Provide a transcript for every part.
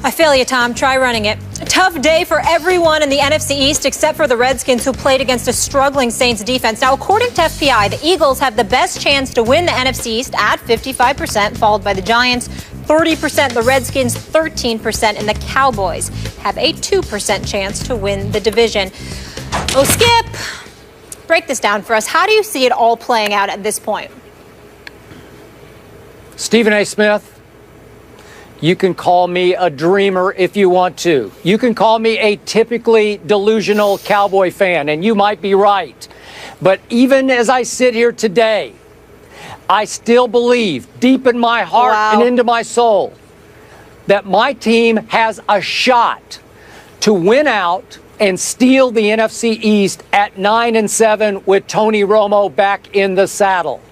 I feel you, Tom. Try running it. A tough day for everyone in the NFC East except for the Redskins, who played against a struggling Saints defense. Now, according to FPI, the Eagles have the best chance to win the NFC East at 55%, followed by the Giants, 30%, the Redskins, 13%, and the Cowboys have a 2% chance to win the division. Oh, Skip, break this down for us. How do you see it all playing out at this point? Stephen A. Smith, you can call me a dreamer if you want to. You can call me a typically delusional Cowboy fan, and you might be right. But even as I sit here today, I still believe deep in my heart and into my soul that my team has a shot to win out and steal the NFC East at 9-7 with Tony Romo back in the saddle.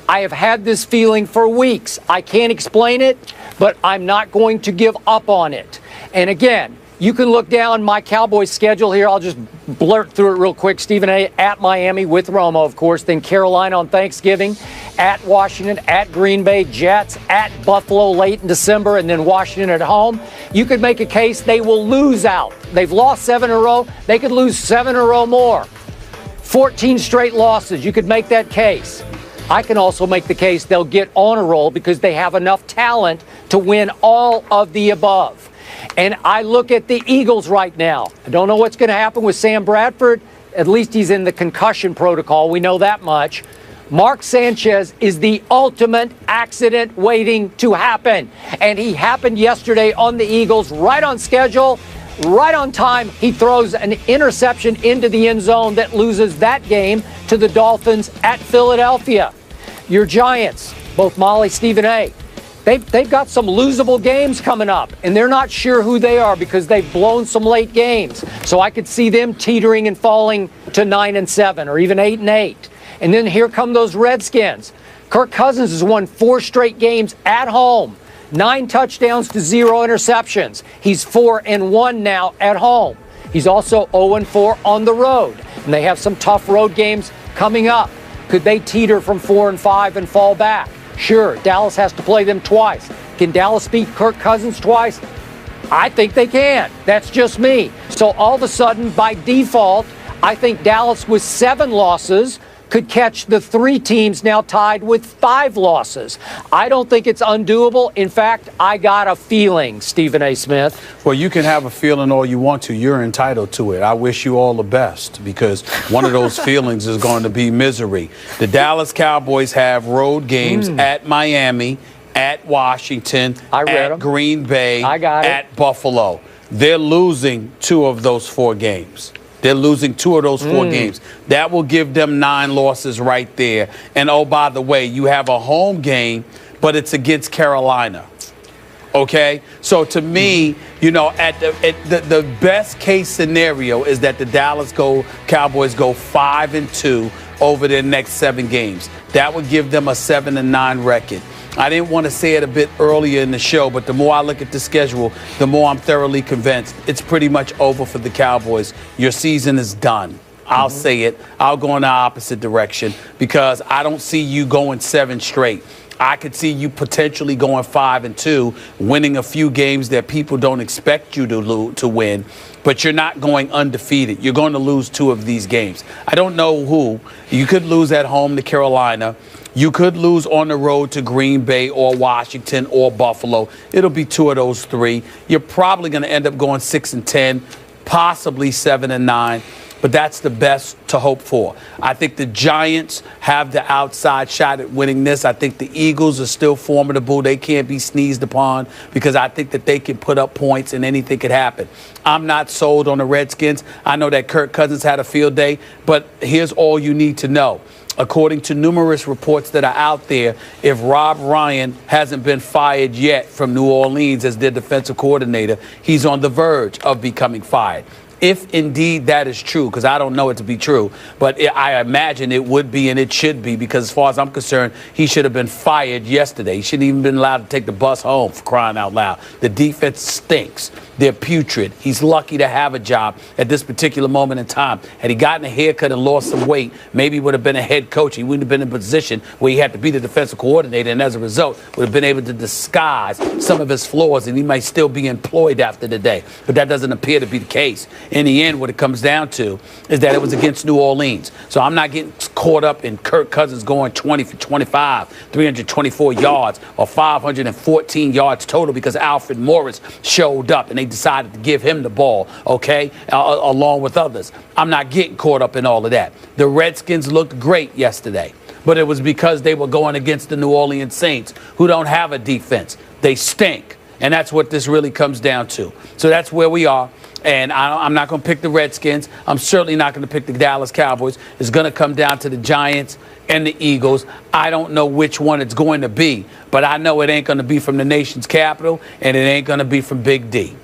I have had this feeling for weeks. I can't explain it, but I'm not going to give up on it. And again, you can look down my Cowboys schedule here. I'll just blurt through it real quick. Stephen A. at Miami with Romo, of course, then Carolina on Thanksgiving, at Washington, at Green Bay, Jets, at Buffalo late in December, and then Washington at home. You could make a case they will lose out. They've lost 7 in a row. They could lose 7 in a row more. 14 straight losses. You could make that case. I can also make the case they'll get on a roll because they have enough talent to win all of the above. And I look at the Eagles right now. I don't know what's going to happen with Sam Bradford. At least he's in the concussion protocol. We know that much. Mark Sanchez is the ultimate accident waiting to happen. And he happened yesterday on the Eagles, right on schedule, right on time. He throws an interception into the end zone that loses that game to the Dolphins at Philadelphia. Your Giants, both Molly, Stephen A., they've got some losable games coming up, and they're not sure who they are because they've blown some late games. So I could see them teetering and falling to 9-7 or even 8-8. And then here come those Redskins. Kirk Cousins has won 4 straight games at home, 9 touchdowns to 0 interceptions. He's 4-1 now at home. He's also 0-4 on the road, and they have some tough road games coming up. Could they teeter from 4-5 and fall back? Sure, Dallas has to play them twice. Can Dallas beat Kirk Cousins twice? I think they can. That's just me. So all of a sudden, by default, I think Dallas with 7 losses could catch the 3 teams now tied with 5 losses. I don't think it's undoable. In fact, I got a feeling, Stephen A. Smith. Well, you can have a feeling all you want to. You're entitled to it. I wish you all the best because one of those feelings is going to be misery. The Dallas Cowboys have road games at Miami, at Washington, at Green Bay, at Buffalo. They're losing 2 of those 4 games. They're losing 2 of those 4 games. That will give them 9 losses right there. And, oh, by the way, you have a home game, but it's against Carolina. Okay? So, to me, you know, the best case scenario is that the Dallas Cowboys go 5-2 over their next 7 games. That would give them a 7-9 record. I didn't want to say it a bit earlier in the show, but the more I look at the schedule, the more I'm thoroughly convinced it's pretty much over for the Cowboys. Your season is done. I'll say it. I'll go in the opposite direction because I don't see you going 7 straight. I could see you potentially going 5-2, winning a few games that people don't expect you to win, but you're not going undefeated. You're going to lose 2 of these games. I don't know who. You could lose at home to Carolina. You could lose on the road to Green Bay or Washington or Buffalo. It'll be 2 of those 3. You're probably going to end up going 6-10, possibly 7-9. But that's the best to hope for. I think the Giants have the outside shot at winning this. I think the Eagles are still formidable. They can't be sneezed upon because I think that they can put up points and anything could happen. I'm not sold on the Redskins. I know that Kirk Cousins had a field day, but here's all you need to know. According to numerous reports that are out there, if Rob Ryan hasn't been fired yet from New Orleans as their defensive coordinator, he's on the verge of becoming fired. if indeed that is true, because I don't know it to be true, but I imagine it would be and it should be, because as far as I'm concerned, he should have been fired yesterday. He shouldn't even been allowed to take the bus home, for crying out loud. The defense stinks. They're putrid. He's lucky to have a job at this particular moment in time. Had he gotten a haircut and lost some weight, maybe he would have been a head coach. He wouldn't have been in a position where he had to be the defensive coordinator, and as a result, would have been able to disguise some of his flaws, and he might still be employed after the day. But that doesn't appear to be the case. In the end, what it comes down to is that it was against New Orleans. So I'm not getting caught up in Kirk Cousins going 20 for 25, 324 yards, or 514 yards total because Alfred Morris showed up and they decided to give him the ball, okay, along with others. I'm not getting caught up in all of that. The Redskins looked great yesterday, but it was because they were going against the New Orleans Saints, who don't have a defense. They stink, and that's what this really comes down to. So that's where we are. And I'm not going to pick the Redskins. I'm certainly not going to pick the Dallas Cowboys. It's going to come down to the Giants and the Eagles. I don't know which one it's going to be, but I know it ain't going to be from the nation's capital, and it ain't going to be from Big D.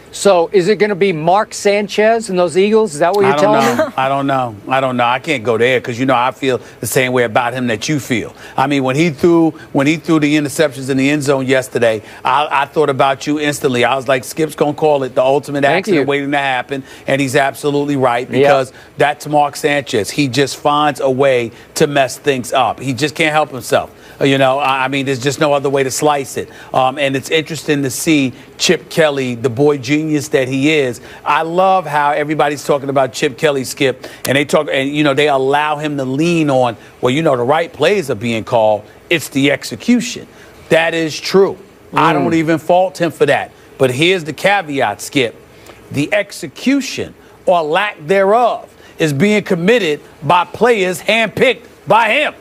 So is it going to be Mark Sanchez and those Eagles? Is that what you're telling me? I don't know. I can't go there because, I feel the same way about him that you feel. I mean, when he threw the interceptions in the end zone yesterday, I thought about you instantly. I was like, Skip's going to call it the ultimate accident waiting to happen. And he's absolutely right, because that's Mark Sanchez. He just finds a way to mess things up. He just can't help himself. I mean, there's just no other way to slice it. And it's interesting to see Chip Kelly, the boy genius that he is. I love how everybody's talking about Chip Kelly, Skip, and they allow him to lean on, the right plays are being called. It's the execution. That is true. I don't even fault him for that. But here's the caveat, Skip. The execution, or lack thereof, is being committed by players handpicked by him.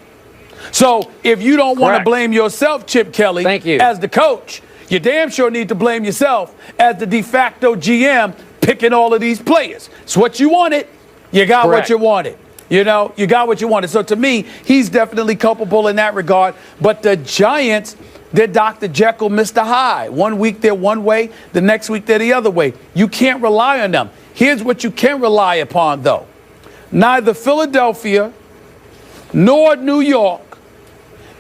So if you don't want to blame yourself, Chip Kelly, as the coach, you damn sure need to blame yourself as the de facto GM picking all of these players. It's what you wanted. You got what you wanted. You got what you wanted. So to me, he's definitely culpable in that regard. But the Giants, they're Dr. Jekyll, Mr. Hyde. 1 week they're one way, the next week they're the other way. You can't rely on them. Here's what you can rely upon, though. Neither Philadelphia nor New York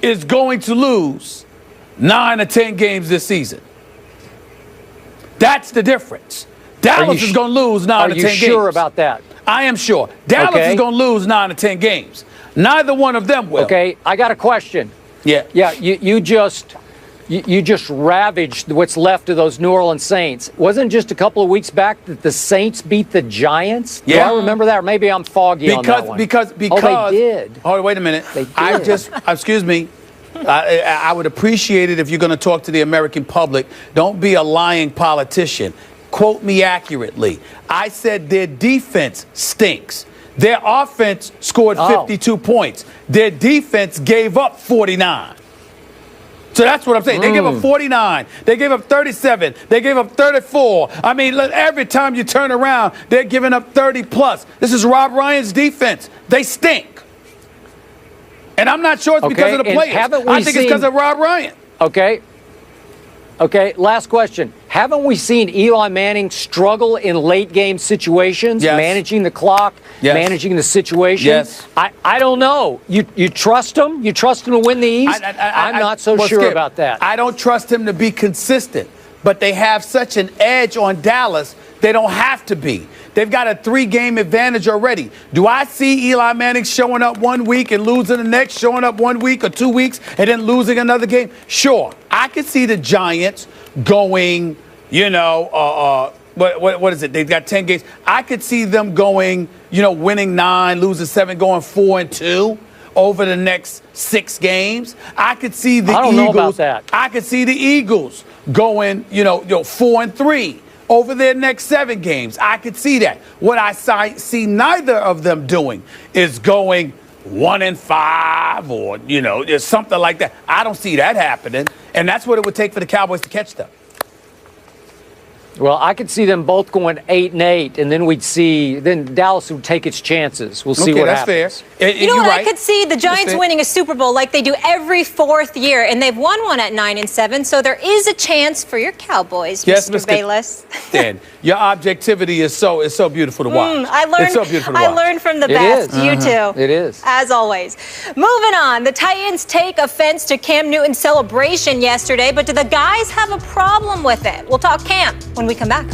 is going to lose 9 or 10 games this season. That's the difference. Dallas is going to lose 9 or 10 games. Are you sure about that? I am sure. Dallas is going to lose 9 or 10 games. Neither one of them will. Okay, I got a question. Yeah. Yeah, you just ravaged what's left of those New Orleans Saints. Wasn't it just a couple of weeks back that the Saints beat the Giants? Yeah. Do I remember that? Or maybe I'm foggy on that one. Because oh, they did. Oh, wait a minute. They did. Excuse me. I would appreciate it if you're going to talk to the American public. Don't be a lying politician. Quote me accurately. I said their defense stinks. Their offense scored 52 points. Their defense gave up 49. So that's what I'm saying. They gave up 49. They gave up 37. They gave up 34. I mean, every time you turn around, they're giving up 30 plus. This is Rob Ryan's defense. They stink. And I'm not sure it's because of the players. I think it's because of Rob Ryan. Okay, last question. Haven't we seen Eli Manning struggle in late game situations, managing the clock, managing the situation? Yes. I don't know. You trust him? You trust him to win the East? I'm not so sure Skip, about that. I don't trust him to be consistent, but they have such an edge on Dallas, they don't have to be. They've got a 3-game advantage already. Do I see Eli Manning showing up 1 week and losing the next, showing up 1 week or 2 weeks and then losing another game? Sure. I could see the Giants going, what is it? They've got 10 games. I could see them going, winning 9, losing 7, going 4-2 over the next 6 games. I could see the Eagles. I don't know about that. I could see the Eagles going, 4-3. Over their next 7 games. I could see that. What I see neither of them doing is going 1-5 or, something like that. I don't see that happening. And that's what it would take for the Cowboys to catch them. Well, I could see them both going 8-8, and then Dallas would take its chances. We'll see what happens. That's fair. You know what? Right. I could see the Giants winning a Super Bowl like they do every 4th year, and they've won one at 9-7. So there is a chance for your Cowboys, yes, Mr. Bayless. Dan, your objectivity is so beautiful to watch. It's so beautiful to watch. I learned from the best. You too. It is. As always. Moving on, the Titans take offense to Cam Newton's celebration yesterday, but do the guys have a problem with it? We'll talk camp when we come back.